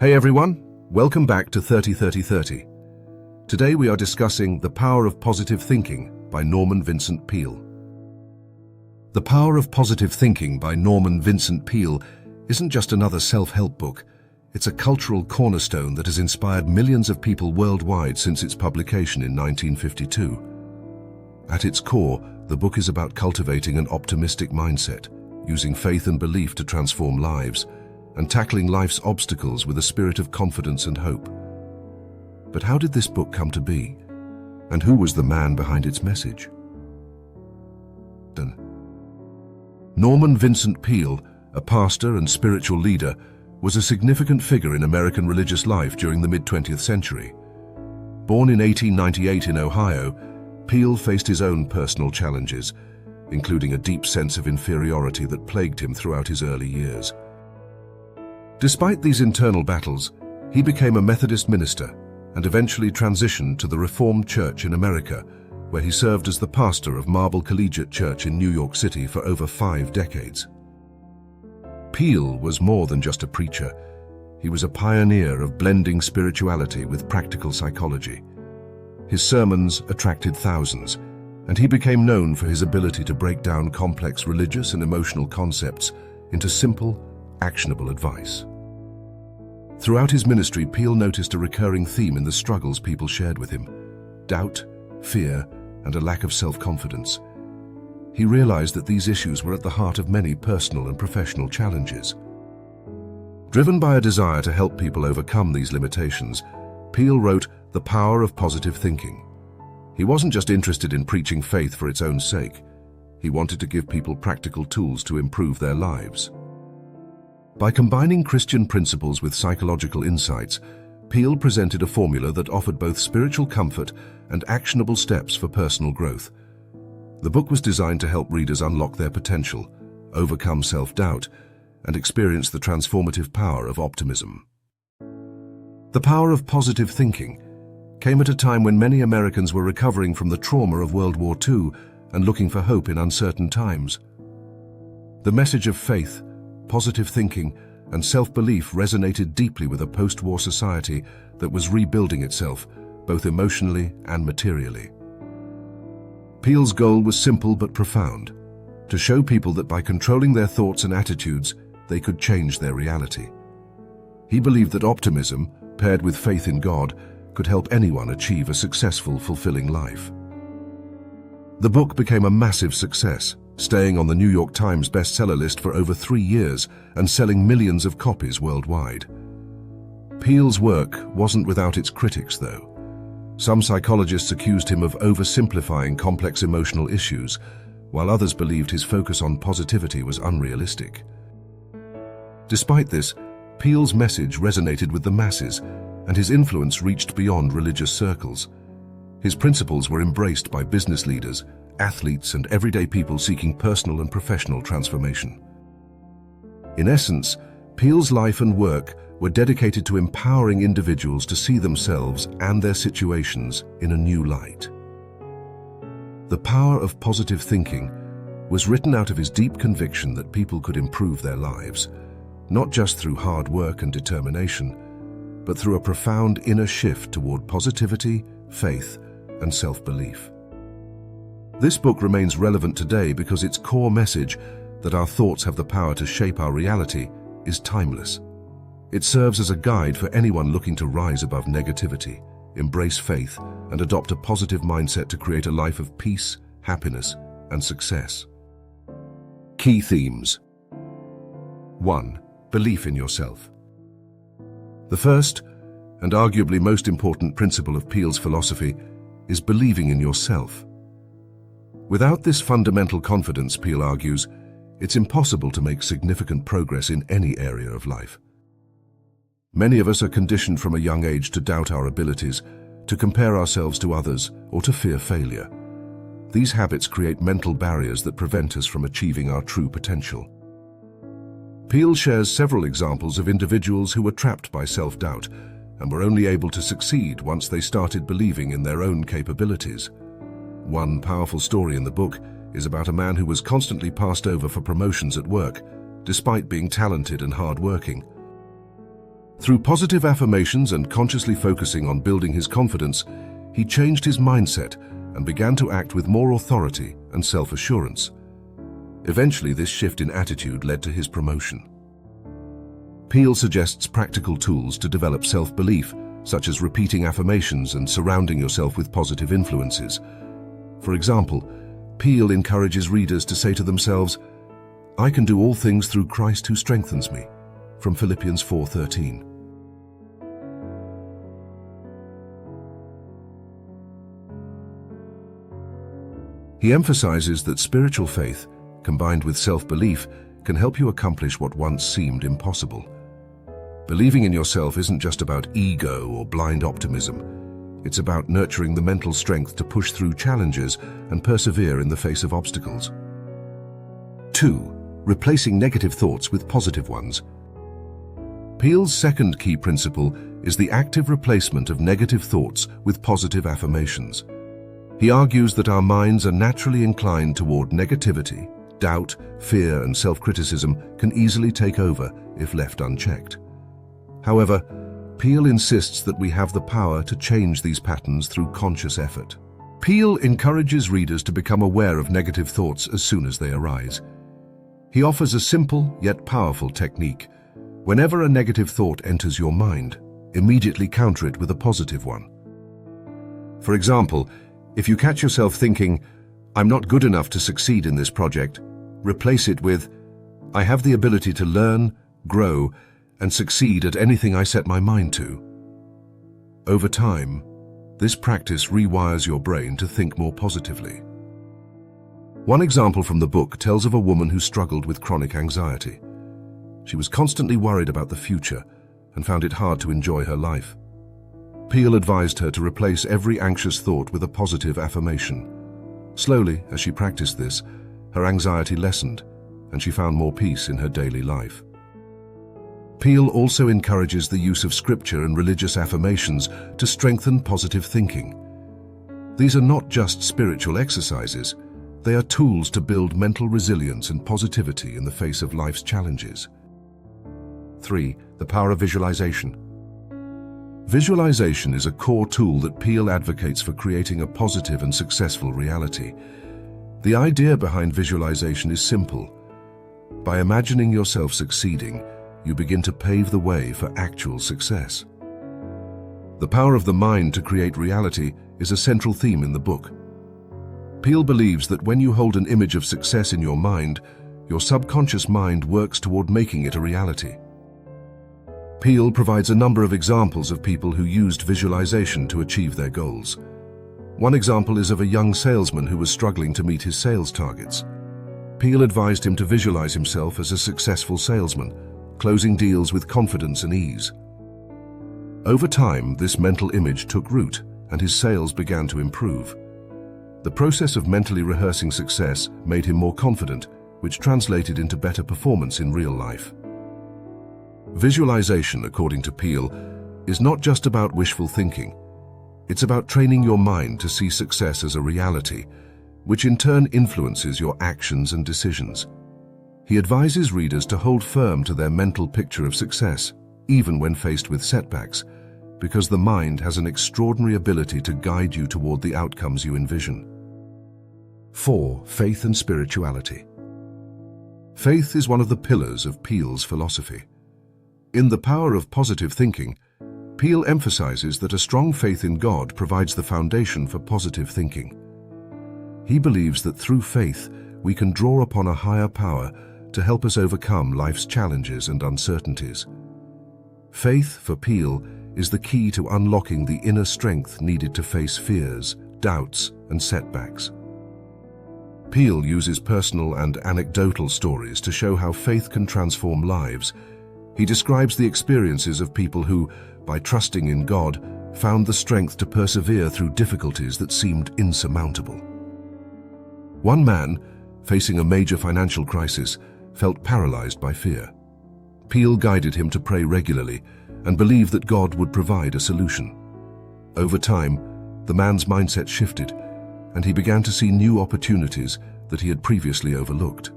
Hey everyone, welcome back to 30-30-30. Today we are discussing The Power of Positive Thinking by Norman Vincent Peale. The Power of Positive Thinking by Norman Vincent Peale isn't just another self-help book, it's a cultural cornerstone that has inspired millions of people worldwide since its publication in 1952. At its core, the book is about cultivating an optimistic mindset, using faith and belief to transform lives, and tackling life's obstacles with a spirit of confidence and hope. But how did this book come to be? And who was the man behind its message? Norman Vincent Peale, a pastor and spiritual leader, was a significant figure in American religious life during the mid-20th century. Born in 1898 in Ohio, Peale faced his own personal challenges, including a deep sense of inferiority that plagued him throughout his early years. Despite these internal battles, he became a Methodist minister and eventually transitioned to the Reformed Church in America, where he served as the pastor of Marble Collegiate Church in New York City for over 5 decades. Peale was more than just a preacher. He was a pioneer of blending spirituality with practical psychology. His sermons attracted thousands, and he became known for his ability to break down complex religious and emotional concepts into simple, actionable advice. Throughout his ministry, Peale noticed a recurring theme in the struggles people shared with him: doubt, fear, and a lack of self-confidence. He realized that these issues were at the heart of many personal and professional challenges. Driven by a desire to help people overcome these limitations, Peale wrote The Power of Positive Thinking. He wasn't just interested in preaching faith for its own sake. He wanted to give people practical tools to improve their lives. By combining Christian principles with psychological insights, Peale presented a formula that offered both spiritual comfort and actionable steps for personal growth. The book was designed to help readers unlock their potential, overcome self-doubt, and experience the transformative power of optimism. The power of positive thinking came at a time when many Americans were recovering from the trauma of World War II and looking for hope in uncertain times. The message of faith, positive thinking, and self-belief resonated deeply with a post-war society that was rebuilding itself, both emotionally and materially. Peale's goal was simple but profound: to show people that by controlling their thoughts and attitudes, they could change their reality. He believed that optimism, paired with faith in God, could help anyone achieve a successful, fulfilling life. The book became a massive success, staying on the New York Times bestseller list for over 3 years and selling millions of copies worldwide. Peale's work wasn't without its critics, though. Some psychologists accused him of oversimplifying complex emotional issues, while others believed his focus on positivity was unrealistic. Despite this, Peale's message resonated with the masses, and his influence reached beyond religious circles. His principles were embraced by business leaders, athletes, and everyday people seeking personal and professional transformation. In essence, Peale's life and work were dedicated to empowering individuals to see themselves and their situations in a new light. The Power of Positive Thinking was written out of his deep conviction that people could improve their lives, not just through hard work and determination, but through a profound inner shift toward positivity, faith, and self-belief. This book remains relevant today because its core message, that our thoughts have the power to shape our reality, is timeless. It serves as a guide for anyone looking to rise above negativity, embrace faith, and adopt a positive mindset to create a life of peace, happiness, and success. Key themes. 1. Belief in yourself. The first, and arguably most important principle of Peale's philosophy, is believing in yourself. Without this fundamental confidence, Peale argues, it's impossible to make significant progress in any area of life. Many of us are conditioned from a young age to doubt our abilities, to compare ourselves to others, or to fear failure. These habits create mental barriers that prevent us from achieving our true potential. Peale shares several examples of individuals who were trapped by self-doubt and were only able to succeed once they started believing in their own capabilities. One powerful story in the book is about a man who was constantly passed over for promotions at work, despite being talented and hard-working. Through positive affirmations and consciously focusing on building his confidence, he changed his mindset and began to act with more authority and self-assurance. Eventually, this shift in attitude led to his promotion. Peale suggests practical tools to develop self-belief, such as repeating affirmations and surrounding yourself with positive influences. For example, Peale encourages readers to say to themselves, "I can do all things through Christ who strengthens me," from Philippians 4:13. He emphasizes that spiritual faith, combined with self-belief, can help you accomplish what once seemed impossible. Believing in yourself isn't just about ego or blind optimism. It's about nurturing the mental strength to push through challenges and persevere in the face of obstacles. 2. Replacing negative thoughts with positive ones. Peale's second key principle is the active replacement of negative thoughts with positive affirmations. He argues that our minds are naturally inclined toward negativity. Doubt, fear, and self-criticism can easily take over if left unchecked. However, Peale insists that we have the power to change these patterns through conscious effort. Peale encourages readers to become aware of negative thoughts as soon as they arise. He offers a simple yet powerful technique. Whenever a negative thought enters your mind, immediately counter it with a positive one. For example, if you catch yourself thinking, "I'm not good enough to succeed in this project," replace it with, "I have the ability to learn, grow, and succeed at anything I set my mind to." Over time, this practice rewires your brain to think more positively. One example from the book tells of a woman who struggled with chronic anxiety. She was constantly worried about the future and found it hard to enjoy her life. Peale advised her to replace every anxious thought with a positive affirmation. Slowly, as she practiced this, her anxiety lessened and she found more peace in her daily life. Peale also encourages the use of scripture and religious affirmations to strengthen positive thinking. These are not just spiritual exercises, they are tools to build mental resilience and positivity in the face of life's challenges. 3. The power of visualization. Visualization is a core tool that Peale advocates for creating a positive and successful reality. The idea behind visualization is simple. By imagining yourself succeeding, you begin to pave the way for actual success. The power of the mind to create reality is a central theme in the book. Peale believes that when you hold an image of success in your mind, your subconscious mind works toward making it a reality. Peale provides a number of examples of people who used visualization to achieve their goals. One example is of a young salesman who was struggling to meet his sales targets. Peale advised him to visualize himself as a successful salesman, closing deals with confidence and ease. Over time, this mental image took root, and his sales began to improve. The process of mentally rehearsing success made him more confident, which translated into better performance in real life. Visualization, according to Peale, is not just about wishful thinking. It's about training your mind to see success as a reality, which in turn influences your actions and decisions. He advises readers to hold firm to their mental picture of success, even when faced with setbacks, because the mind has an extraordinary ability to guide you toward the outcomes you envision. 4. Faith and spirituality. Faith is one of the pillars of Peale's philosophy. In The Power of Positive Thinking, Peale emphasizes that a strong faith in God provides the foundation for positive thinking. He believes that through faith, we can draw upon a higher power to help us overcome life's challenges and uncertainties. Faith, for Peale, is the key to unlocking the inner strength needed to face fears, doubts, and setbacks. Peale uses personal and anecdotal stories to show how faith can transform lives. He describes the experiences of people who, by trusting in God, found the strength to persevere through difficulties that seemed insurmountable. One man, facing a major financial crisis, felt paralyzed by fear. Peale guided him to pray regularly and believe that God would provide a solution. Over time, the man's mindset shifted, and he began to see new opportunities that he had previously overlooked.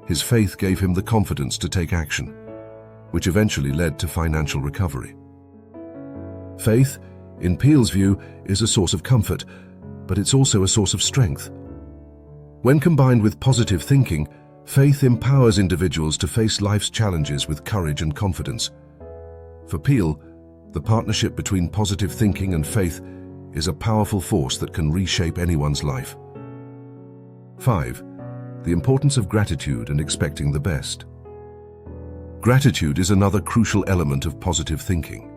His faith gave him the confidence to take action. which eventually led to financial recovery. Faith, in Peale's view, is a source of comfort, but it's also a source of strength. When combined with positive thinking, faith empowers individuals to face life's challenges with courage and confidence. For Peale, the partnership between positive thinking and faith is a powerful force that can reshape anyone's life. 5. The importance of gratitude and expecting the best. Gratitude is another crucial element of positive thinking.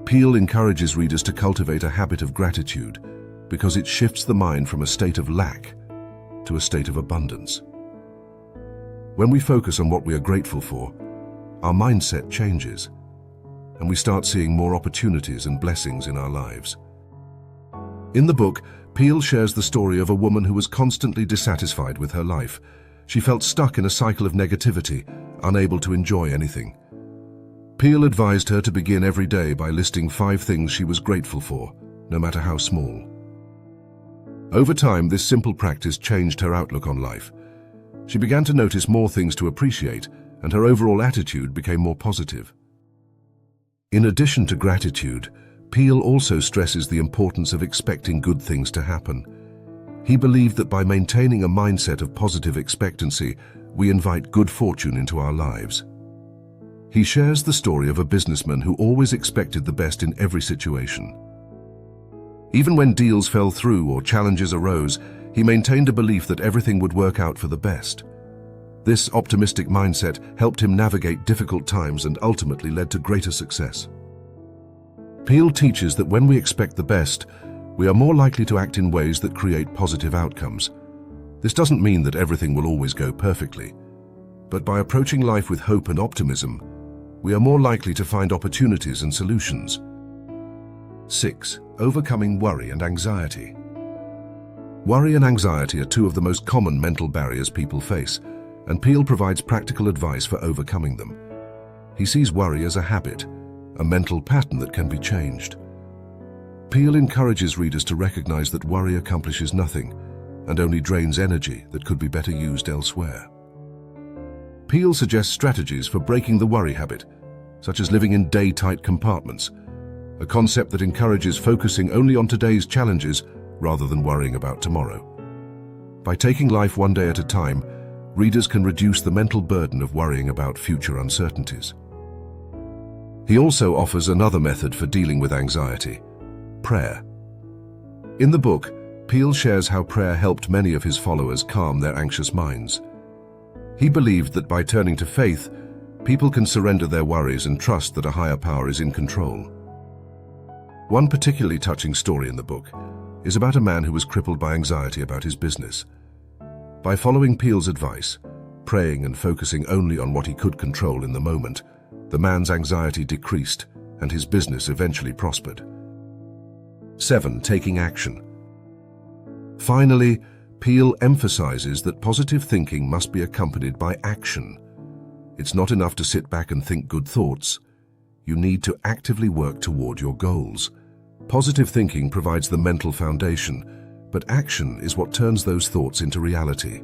Peale encourages readers to cultivate a habit of gratitude because it shifts the mind from a state of lack to a state of abundance. When we focus on what we are grateful for, our mindset changes, and we start seeing more opportunities and blessings in our lives. In the book, Peale shares the story of a woman who was constantly dissatisfied with her life. She felt stuck in a cycle of negativity, unable to enjoy anything. Peale advised her to begin every day by listing 5 things she was grateful for, no matter how small. Over time, this simple practice changed her outlook on life. She began to notice more things to appreciate, and her overall attitude became more positive. In addition to gratitude, Peale also stresses the importance of expecting good things to happen. He believed that by maintaining a mindset of positive expectancy, we invite good fortune into our lives. He shares the story of a businessman who always expected the best in every situation. Even when deals fell through or challenges arose, he maintained a belief that everything would work out for the best. This optimistic mindset helped him navigate difficult times and ultimately led to greater success. Peale teaches that when we expect the best, we are more likely to act in ways that create positive outcomes. This doesn't mean that everything will always go perfectly, but by approaching life with hope and optimism, we are more likely to find opportunities and solutions. 6. Overcoming worry and anxiety. Worry and anxiety are 2 of the most common mental barriers people face, and Peale provides practical advice for overcoming them. He sees worry as a habit, a mental pattern that can be changed. Peale encourages readers to recognize that worry accomplishes nothing and only drains energy that could be better used elsewhere. Peale suggests strategies for breaking the worry habit, such as living in day-tight compartments, a concept that encourages focusing only on today's challenges rather than worrying about tomorrow. By taking life one day at a time, readers can reduce the mental burden of worrying about future uncertainties. He also offers another method for dealing with anxiety: prayer. In the book, Peale shares how prayer helped many of his followers calm their anxious minds. He believed that by turning to faith, people can surrender their worries and trust that a higher power is in control. One particularly touching story in the book is about a man who was crippled by anxiety about his business. By following Peale's advice, praying and focusing only on what he could control in the moment, the man's anxiety decreased and his business eventually prospered. 7. Taking action. Finally, Peale emphasizes that positive thinking must be accompanied by action. It's not enough to sit back and think good thoughts. You need to actively work toward your goals. Positive thinking provides the mental foundation, but action is what turns those thoughts into reality.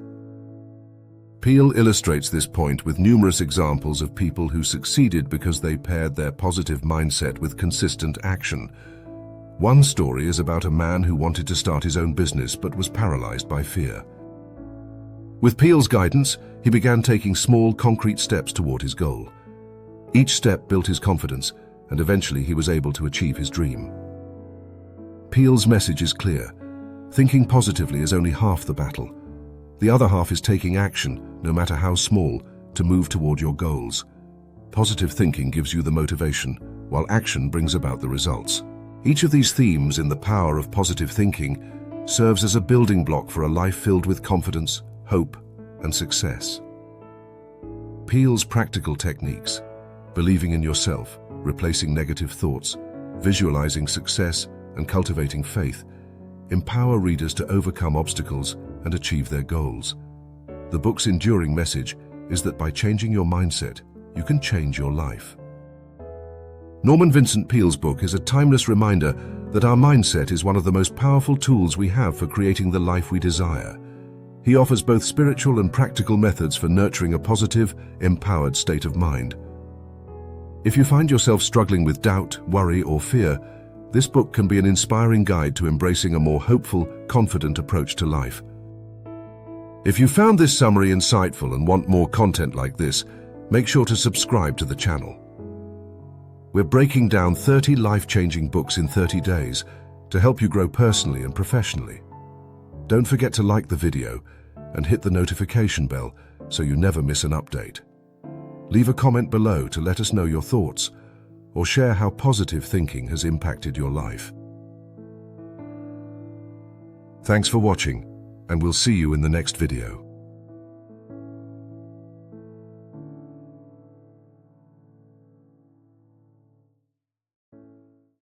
Peale illustrates this point with numerous examples of people who succeeded because they paired their positive mindset with consistent action. One story is about a man who wanted to start his own business but was paralyzed by fear. With Peale's guidance, he began taking small, concrete steps toward his goal. Each step built his confidence, and eventually he was able to achieve his dream. Peale's message is clear. Thinking positively is only half the battle. The other half is taking action, no matter how small, to move toward your goals. Positive thinking gives you the motivation, while action brings about the results. Each of these themes in the power of positive thinking serves as a building block for a life filled with confidence, hope, and success. Peale's practical techniques: believing in yourself, replacing negative thoughts, visualizing success, and cultivating faith, empower readers to overcome obstacles and achieve their goals. The book's enduring message is that by changing your mindset, you can change your life. Norman Vincent Peale's book is a timeless reminder that our mindset is one of the most powerful tools we have for creating the life we desire. He offers both spiritual and practical methods for nurturing a positive, empowered state of mind. If you find yourself struggling with doubt, worry, or fear, this book can be an inspiring guide to embracing a more hopeful, confident approach to life. If you found this summary insightful and want more content like this, make sure to subscribe to the channel. We're breaking down 30 life-changing books in 30 days to help you grow personally and professionally. Don't forget to like the video and hit the notification bell so you never miss an update. Leave a comment below to let us know your thoughts or share how positive thinking has impacted your life. Thanks for watching, and we'll see you in the next video.